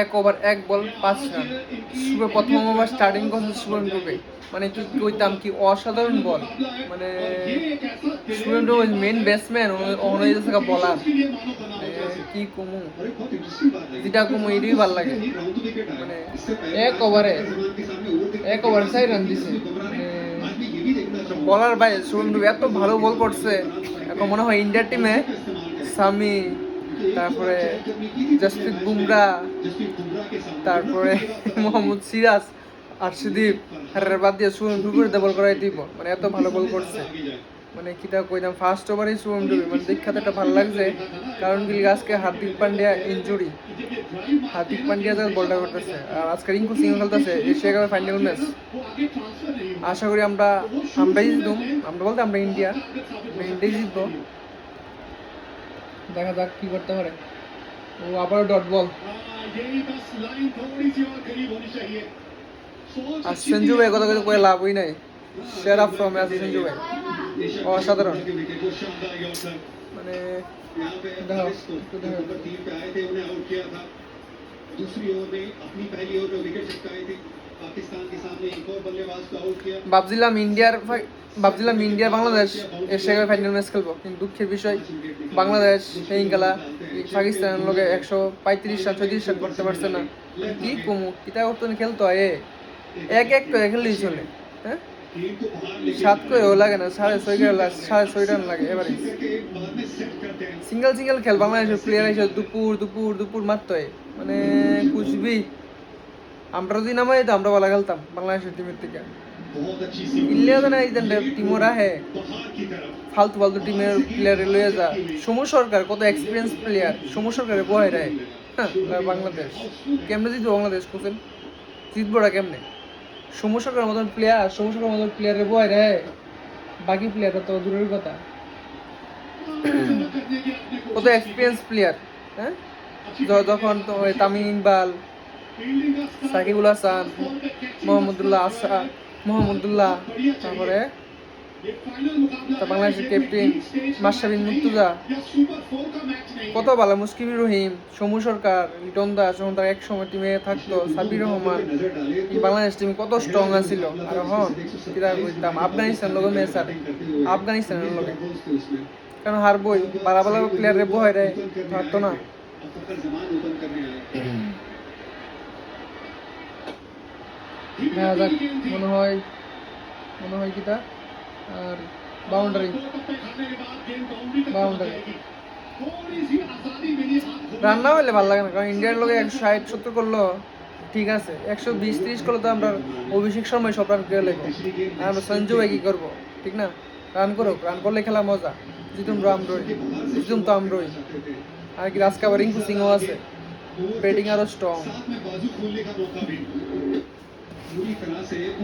এক ওভার 1 বল 5 রান। শুভে প্রথম over starting করছে শুভম ডুবে, মানে কি কইতাম কি অসাধারণ বল, মানে শুভম ডুবে মেন ব্যাটসম্যান অনুযায়ী বলার কি কমু, যেটা কমু এটাই ভালো লাগে। মানে এক ওভারে 4 রান দিছে, মানে বলার ভাই শুভম ডুবে এত ভালো বল করছে। এখন মনে হয় ইন্ডিয়ার টিমে সামি, তারপরে জসপ্রীত বুমরা, তারপরে মোহাম্মদ সিরাজ, আর্শদীপ হারের বাদ দিয়ে শুভম ডুবে বল করাই দিব, মানে এত ভালো বল করছে। মানে কিটা কইতাম ফার্স্ট ওভারেই শুভম ডুবে মানে দেখাতে একটা ভালো লাগছে, কারণ কি আজকে হার্দিক পান্ডিয়া ইনজুরি, হার্দিক পান্ডিয়া যা বলটা করতেছে, আর আজকে রিঙ্কু সিং খেলতেছে এশিয়া কাপের ফাইনাল ম্যাচ। আশা করি আমরাই জিতব, আমরা বলতে আমরা ইন্ডিয়াই জিতবো। দেখা যাক কি করতে পারে। ও আবারও ডট বল। আর সঞ্জু ভাই কথা কথা কয়ে লাভই নাই, সেরা ফর্মে আছে সঞ্জু ভাই, অসাধারণ। মানে ভাবছিলাম ইন্ডিয়ার বাংলাদেশ এশিয়া কাপের ফাইনাল ম্যাচ খেলবো, কিন্তু দুঃখের বিষয় বাংলাদেশ এই খেলা পাকিস্তানের লোকে 135 রান 36 রান করতে পারছে না। কি কমু কিতা করতে খেলতো এক করে খেললেই চলে। হ্যাঁ 7 করেও লাগে না, 6.5 রান লাগে এবারে। সিঙ্গেল খেল বাংলাদেশের প্লেয়ার এসে দুপুর মারতো, মানে কুচবি আমরা যদি নামাই তো আমরা ভালো খেলতাম বাংলাদেশের টিমের থেকে। টিমও রাহে ফালতু টিমের প্লেয়ার লয়ে যা। সমু সরকার কত এক্সপিরিয়েন্স প্লেয়ার, সমু সরকারের বয় রায়। হ্যাঁ বাংলাদেশ কেমনে জিতবো, বাংলাদেশ কোচেন জিতবোটা কেমনে? সমু সরকারের মতন প্লেয়ারের বয় রে, বাকি প্লেয়ারটা তো দূরের কথা। কত এক্সপিরিয়েন্স প্লেয়ার। হ্যাঁ যখন তো তামিম ইকবাল, সাকিবুল হাসান, মোহাম্মদুল্লাহ, তারপরে বাংলাদেশের ক্যাপ্টেন মাশরাফি বিন মুর্তজা, কত ভালো, মুশফিকুর রহিম, সমু সরকার, লিটন দাস যখন তার এক সময় টিমে থাকতো, সাবির রহমান, বাংলাদেশ টিম কত স্ট্রং আছিল। আর এখন কিরা কইতাম আফগানিস্তানের লগে ম্যাচ, আর আফগানিস্তানের লগে কারণ হারবই, বালা প্লেয়ারের বয় রে থাকতো না। মনে হয় কিটা আর বাউন্ডারি রান্না হইলে ভালো লাগে না, কারণ ইন্ডিয়ার লোকে 160-70 করলো ঠিক আছে, 120-30 করলে তো আমরা অভিষেক সময় সব রান করে লেগো, আর আমরা সঞ্জু ভাই কি করবো? ঠিক না, রান করলে খেলা মজা, জিতুম তো আমরই। আর কি আজকে আবার রিঙ্কু সিংও আছে, ব্যাটিং আরো স্ট্রং।